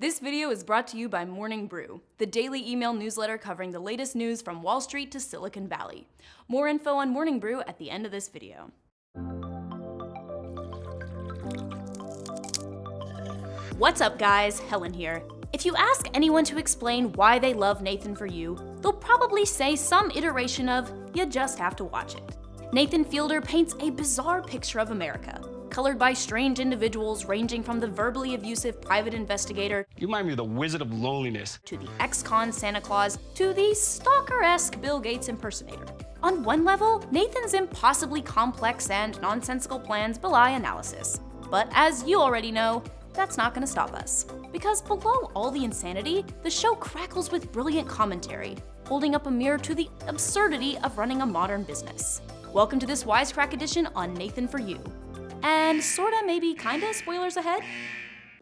This video is brought to you by Morning Brew, the daily email newsletter covering the latest news from Wall Street to Silicon Valley. More info on Morning Brew at the end of this video. What's up guys, Helen here. If you ask anyone to explain why they love Nathan For You, they'll probably say some iteration of, you just have to watch it. Nathan Fielder paints a bizarre picture of America, colored by strange individuals ranging from the verbally abusive private investigator You remind me of the Wizard of Loneliness. to the ex-con Santa Claus to the stalker-esque Bill Gates impersonator. On one level, Nathan's impossibly complex and nonsensical plans belie analysis. But as you already know, that's not gonna stop us. Because below all the insanity, the show crackles with brilliant commentary, holding up a mirror to the absurdity of running a modern business. Welcome to this Wisecrack edition on Nathan For You. And sorta, maybe kinda, spoilers ahead?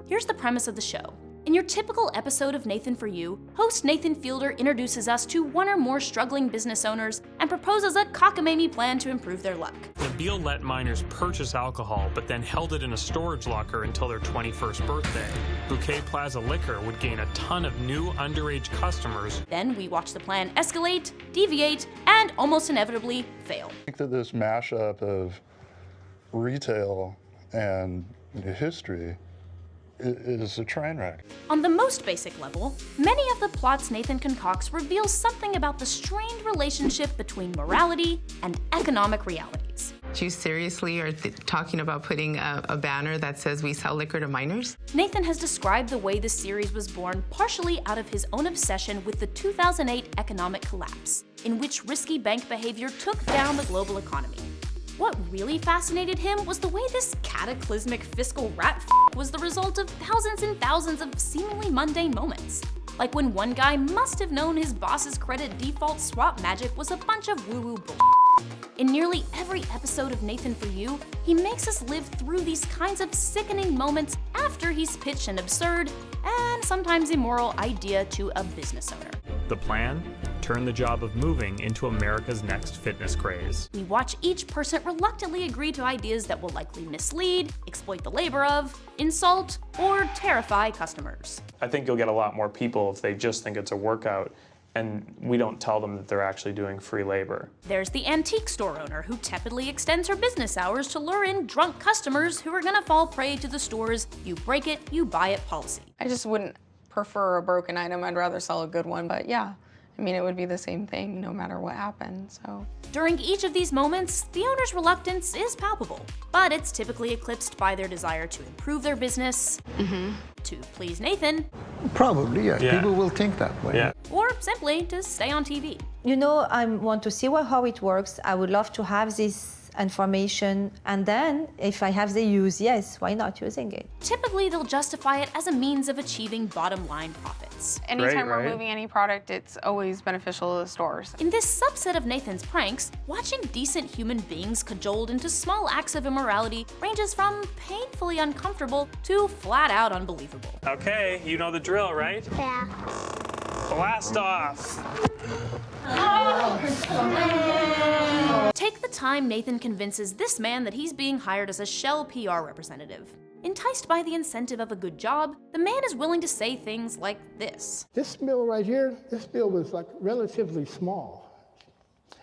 Here's the premise of the show. In your typical episode of Nathan For You, host Nathan Fielder introduces us to one or more struggling business owners and proposes a cockamamie plan to improve their luck. Nabil let minors purchase alcohol, but then held it in a storage locker until their 21st birthday. Bouquet Plaza Liquor would gain a ton of new underage customers. Then we watch the plan escalate, deviate, and almost inevitably fail. I think that this mashup of retail and history is a train wreck. On the most basic level, many of the plots Nathan concocts reveal something about the strained relationship between morality and economic realities. You seriously are talking about putting a banner that says we sell liquor to minors? Nathan has described the way the series was born partially out of his own obsession with the 2008 economic collapse, in which risky bank behavior took down the global economy. What really fascinated him was the way this cataclysmic fiscal rat was the result of thousands and thousands of seemingly mundane moments. Like when one guy must have known his boss's credit default swap magic was a bunch of woo-woo bull. In nearly every episode of Nathan For You, he makes us live through these kinds of sickening moments after he's pitched an absurd and sometimes immoral idea to a business owner. The plan? Turn the job of moving into America's next fitness craze. We watch each person reluctantly agree to ideas that will likely mislead, exploit the labor of, insult, or terrify customers. I think you'll get a lot more people if they just think it's a workout and we don't tell them that they're actually doing free labor. There's the antique store owner who tepidly extends her business hours to lure in drunk customers who are gonna fall prey to the store's you break it, you buy it policy. I just wouldn't prefer a broken item. I'd rather sell a good one, but yeah. I mean, it would be the same thing no matter what happened, so. During each of these moments, the owner's reluctance is palpable, but it's typically eclipsed by their desire to improve their business, to please Nathan, Probably, yeah. People will think that way. Yeah. or simply to stay on TV. You know, I want to see how it works. I would love to have this information, and then if I have the use, yes, why not using it? Typically, they'll justify it as a means of achieving bottom-line profits. Anytime right? we're moving any product, it's always beneficial to the stores. In this subset of Nathan's pranks, watching decent human beings cajoled into small acts of immorality ranges from painfully uncomfortable to flat-out unbelievable. Okay, you know the drill, right? Yeah. Blast off! Take the time Nathan convinces this man that he's being hired as a Shell PR representative. Enticed by the incentive of a good job, the man is willing to say things like this. This spill right here, this spill was like relatively small.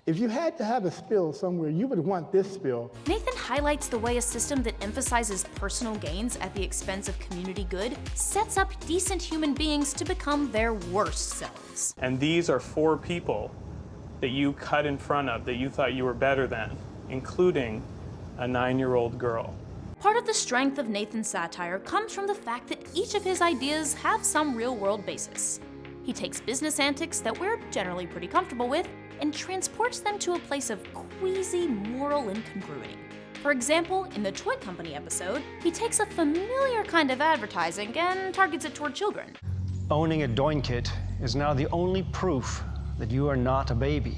If you had to have a spill somewhere, you would want this spill. Nathan highlights the way a system that emphasizes personal gains at the expense of community good sets up decent human beings to become their worst selves. And these are 4 people that you cut in front of that you thought you were better than, including a 9-year-old girl. Part of the strength of Nathan's satire comes from the fact that each of his ideas have some real-world basis. He takes business antics that we're generally pretty comfortable with and transports them to a place of queasy moral incongruity. For example, in the toy company episode, he takes a familiar kind of advertising and targets it toward children. Owning a Doinkit is now the only proof that you are not a baby.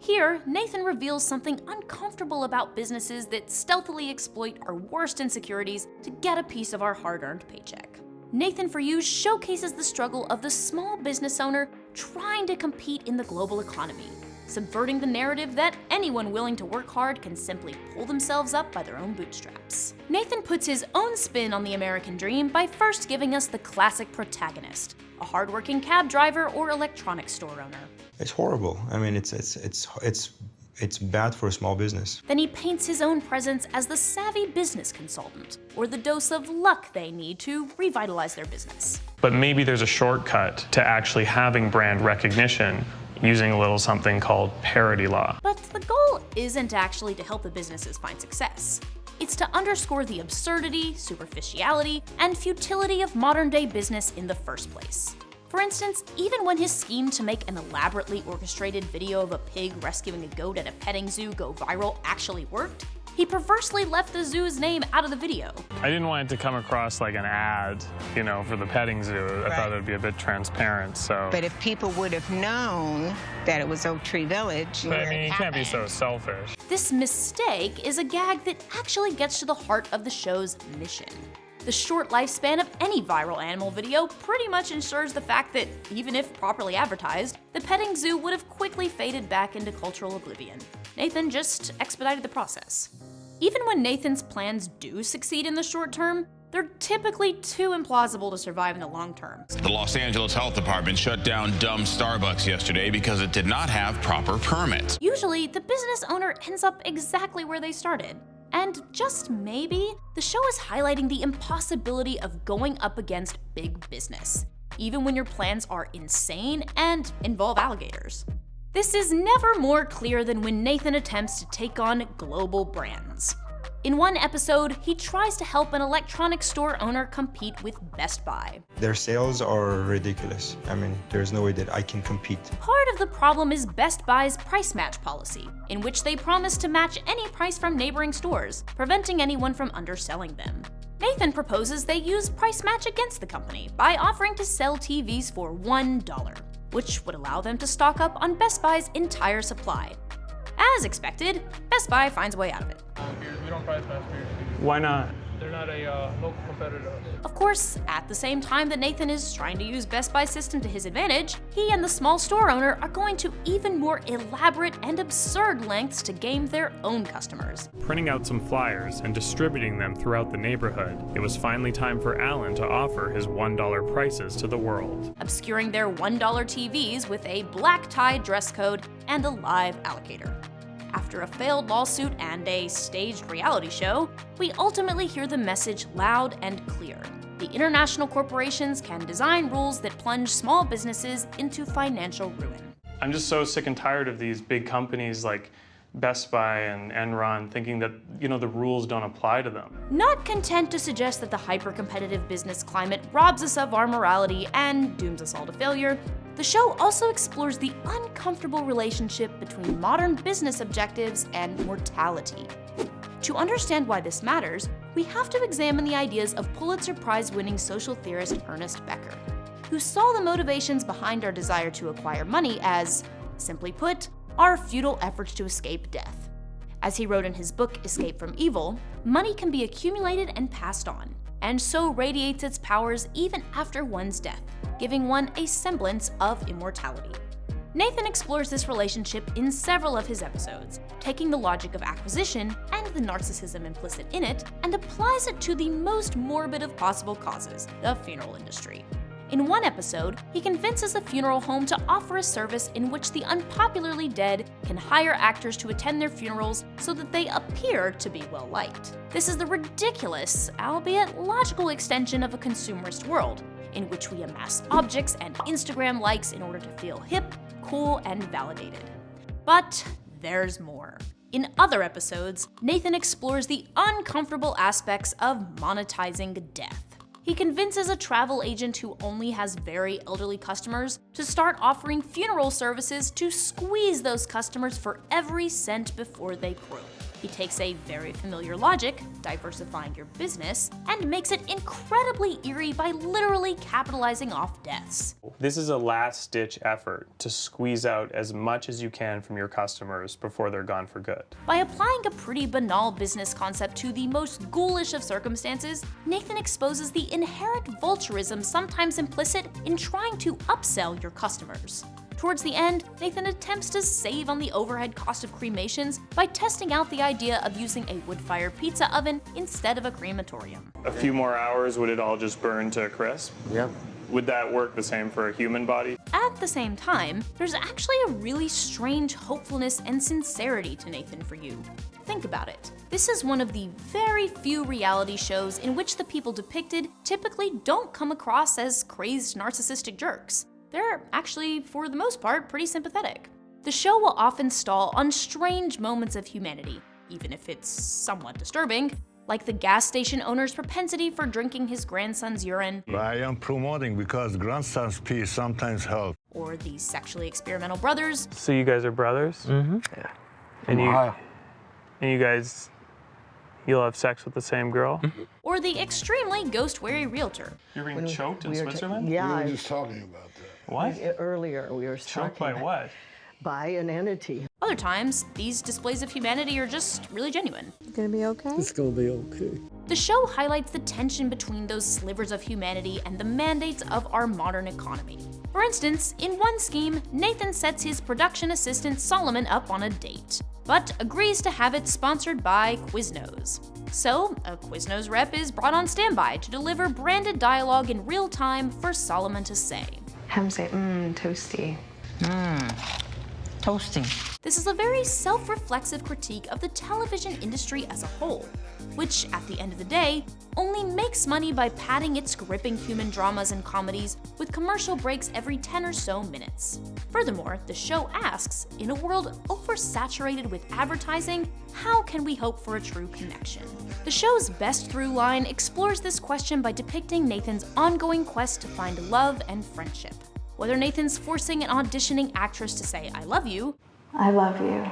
Here, Nathan reveals something uncomfortable about businesses that stealthily exploit our worst insecurities to get a piece of our hard-earned paycheck. Nathan For You showcases the struggle of the small business owner trying to compete in the global economy, subverting the narrative that anyone willing to work hard can simply pull themselves up by their own bootstraps. Nathan puts his own spin on the American dream by first giving us the classic protagonist, a hardworking cab driver or electronics store owner. It's horrible. I mean, it's bad for a small business. Then he paints his own presence as the savvy business consultant, or the dose of luck they need to revitalize their business. But maybe there's a shortcut to actually having brand recognition using a little something called parity law. But the goal isn't actually to help the businesses find success. It's to underscore the absurdity, superficiality, and futility of modern-day business in the first place. For instance, even when his scheme to make an elaborately orchestrated video of a pig rescuing a goat at a petting zoo go viral actually worked, he perversely left the zoo's name out of the video. I didn't want it to come across like an ad, for the petting zoo. I thought it would be a bit transparent, so. But if people would have known that it was Oak Tree Village. But I mean, you can't be so selfish. This mistake is a gag that actually gets to the heart of the show's mission. The short lifespan of any viral animal video pretty much ensures the fact that, even if properly advertised, the petting zoo would have quickly faded back into cultural oblivion. Nathan just expedited the process. Even when Nathan's plans do succeed in the short term, they're typically too implausible to survive in the long term. The Los Angeles Health Department shut down dumb Starbucks yesterday because it did not have proper permits. Usually, the business owner ends up exactly where they started. And just maybe, the show is highlighting the impossibility of going up against big business, even when your plans are insane and involve alligators. This is never more clear than when Nathan attempts to take on global brands. In one episode, he tries to help an electronics store owner compete with Best Buy. Their sales are ridiculous. I mean, there's no way that I can compete. Part of the problem is Best Buy's price match policy, in which they promise to match any price from neighboring stores, preventing anyone from underselling them. Nathan proposes they use price match against the company by offering to sell TVs for $1, which would allow them to stock up on Best Buy's entire supply. As expected, Best Buy finds a way out of it. We don't price match beers. Why not? They're not a local competitor. Of course, at the same time that Nathan is trying to use Best Buy's system to his advantage, he and the small store owner are going to even more elaborate and absurd lengths to game their own customers. Printing out some flyers and distributing them throughout the neighborhood, it was finally time for Alan to offer his $1 prices to the world. Obscuring their $1 TVs with a black tie dress code and a live alligator. After a failed lawsuit and a staged reality show, we ultimately hear the message loud and clear. The international corporations can design rules that plunge small businesses into financial ruin. I'm just so sick and tired of these big companies like Best Buy and Enron thinking that, the rules don't apply to them. Not content to suggest that the hyper-competitive business climate robs us of our morality and dooms us all to failure, the show also explores the uncomfortable relationship between modern business objectives and mortality. To understand why this matters, we have to examine the ideas of Pulitzer Prize-winning social theorist Ernest Becker, who saw the motivations behind our desire to acquire money as, simply put, our futile efforts to escape death. As he wrote in his book Escape from Evil, money can be accumulated and passed on, and so radiates its powers even after one's death, giving one a semblance of immortality. Nathan explores this relationship in several of his episodes, taking the logic of acquisition and the narcissism implicit in it, and applies it to the most morbid of possible causes, the funeral industry. In one episode, he convinces a funeral home to offer a service in which the unpopularly dead can hire actors to attend their funerals so that they appear to be well-liked. This is the ridiculous, albeit logical extension of a consumerist world, in which we amass objects and Instagram likes in order to feel hip, cool, and validated. But there's more. In other episodes, Nathan explores the uncomfortable aspects of monetizing death. He convinces a travel agent who only has very elderly customers to start offering funeral services to squeeze those customers for every cent before they croak. He takes a very familiar logic, diversifying your business, and makes it incredibly eerie by literally capitalizing off deaths. This is a last-ditch effort to squeeze out as much as you can from your customers before they're gone for good. By applying a pretty banal business concept to the most ghoulish of circumstances, Nathan exposes the inherent vulturism sometimes implicit in trying to upsell your customers. Towards the end, Nathan attempts to save on the overhead cost of cremations by testing out the idea of using a wood-fired pizza oven instead of a crematorium. A few more hours, would it all just burn to a crisp? Yep. Would that work the same for a human body? At the same time, there's actually a really strange hopefulness and sincerity to Nathan For You. Think about it. This is one of the very few reality shows in which the people depicted typically don't come across as crazed narcissistic jerks. They're actually, for the most part, pretty sympathetic. The show will often stall on strange moments of humanity, even if it's somewhat disturbing, like the gas station owner's propensity for drinking his grandson's urine. I am promoting because grandson's pee sometimes help. Or the sexually experimental brothers. So you guys are brothers? Mm-hmm. Yeah. And you guys, you'll have sex with the same girl? Or the extremely ghost-wary realtor. You're being choked in Switzerland? Yeah. We were just talking about that. What? Earlier we were Choked talking by what? by an entity. Other times, these displays of humanity are just really genuine. Gonna be okay? It's gonna be okay. The show highlights the tension between those slivers of humanity and the mandates of our modern economy. For instance, in one scheme, Nathan sets his production assistant Solomon up on a date, but agrees to have it sponsored by Quiznos. So, a Quiznos rep is brought on standby to deliver branded dialogue in real time for Solomon to say. Have him say, toasty. Toasting. This is a very self-reflexive critique of the television industry as a whole, which, at the end of the day, only makes money by padding its gripping human dramas and comedies with commercial breaks every 10 or so minutes. Furthermore, the show asks, in a world oversaturated with advertising, how can we hope for a true connection? The show's best through line explores this question by depicting Nathan's ongoing quest to find love and friendship. Whether Nathan's forcing an auditioning actress to say, "I love you," I love you.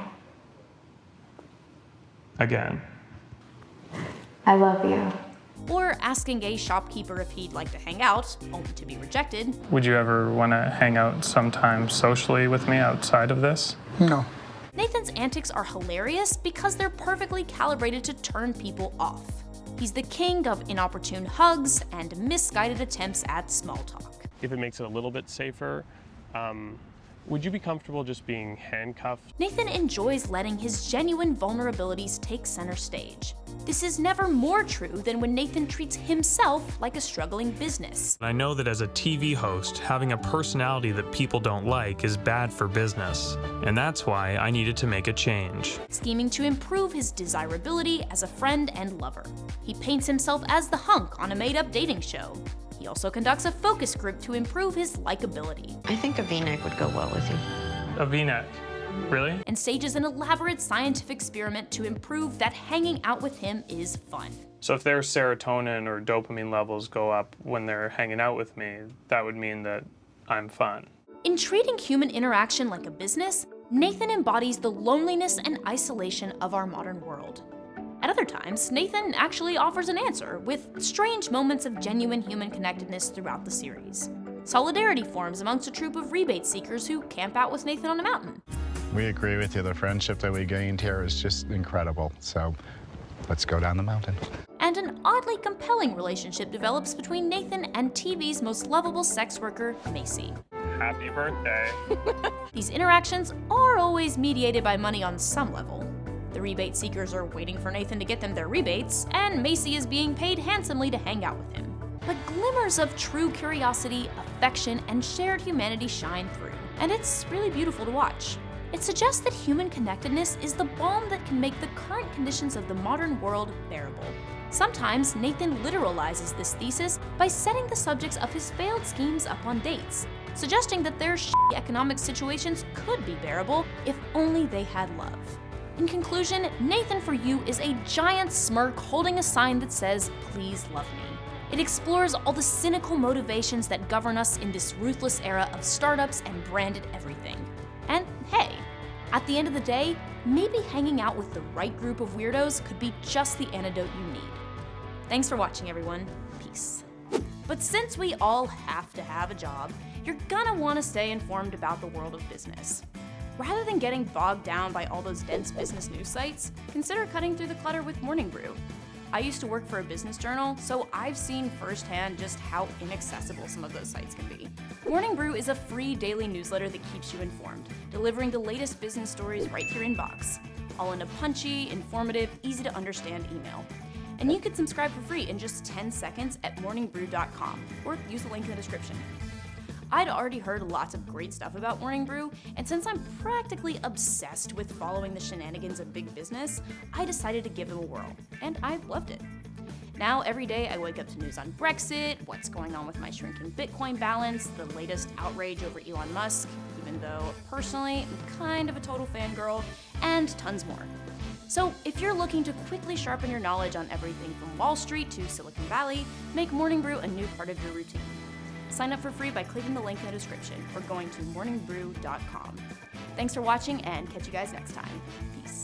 Again. I love you. or asking a shopkeeper if he'd like to hang out, only to be rejected. Would you ever want to hang out sometime socially with me outside of this? No. Nathan's antics are hilarious because they're perfectly calibrated to turn people off. He's the king of inopportune hugs and misguided attempts at small talk. If it makes it a little bit safer, would you be comfortable just being handcuffed? Nathan enjoys letting his genuine vulnerabilities take center stage. This is never more true than when Nathan treats himself like a struggling business. I know that as a TV host, having a personality that people don't like is bad for business, and that's why I needed to make a change. Scheming to improve his desirability as a friend and lover. He paints himself as the hunk on a made-up dating show. He also conducts a focus group to improve his likability. I think a V-neck would go well with you. A V-neck? Really? And stages an elaborate scientific experiment to improve that hanging out with him is fun. So if their serotonin or dopamine levels go up when they're hanging out with me, that would mean that I'm fun. In treating human interaction like a business, Nathan embodies the loneliness and isolation of our modern world. At other times, Nathan actually offers an answer, with strange moments of genuine human connectedness throughout the series. Solidarity forms amongst a troop of rebate seekers who camp out with Nathan on a mountain. We agree with you. The friendship that we gained here is just incredible. So let's go down the mountain. And an oddly compelling relationship develops between Nathan and TV's most lovable sex worker, Macy. Happy birthday. These interactions are always mediated by money on some level. The rebate seekers are waiting for Nathan to get them their rebates, and Macy is being paid handsomely to hang out with him. But glimmers of true curiosity, affection, and shared humanity shine through, and it's really beautiful to watch. It suggests that human connectedness is the balm that can make the current conditions of the modern world bearable. Sometimes Nathan literalizes this thesis by setting the subjects of his failed schemes up on dates, suggesting that their shitty economic situations could be bearable if only they had love. In conclusion, Nathan For You is a giant smirk holding a sign that says, "Please love me." It explores all the cynical motivations that govern us in this ruthless era of startups and branded everything. And hey, at the end of the day, maybe hanging out with the right group of weirdos could be just the antidote you need. Thanks for watching, everyone. Peace. But since we all have to have a job, you're gonna want to stay informed about the world of business. Rather than getting bogged down by all those dense business news sites, consider cutting through the clutter with Morning Brew. I used to work for a business journal, so I've seen firsthand just how inaccessible some of those sites can be. Morning Brew is a free daily newsletter that keeps you informed, delivering the latest business stories right to your inbox, all in a punchy, informative, easy to understand email. And you can subscribe for free in just 10 seconds at morningbrew.com or use the link in the description. I'd already heard lots of great stuff about Morning Brew, and since I'm practically obsessed with following the shenanigans of big business, I decided to give it a whirl, and I've loved it. Now, every day I wake up to news on Brexit, what's going on with my shrinking Bitcoin balance, the latest outrage over Elon Musk, even though personally I'm kind of a total fangirl, and tons more. So if you're looking to quickly sharpen your knowledge on everything from Wall Street to Silicon Valley, make Morning Brew a new part of your routine. Sign up for free by clicking the link in the description or going to morningbrew.com. Thanks for watching and catch you guys next time. Peace.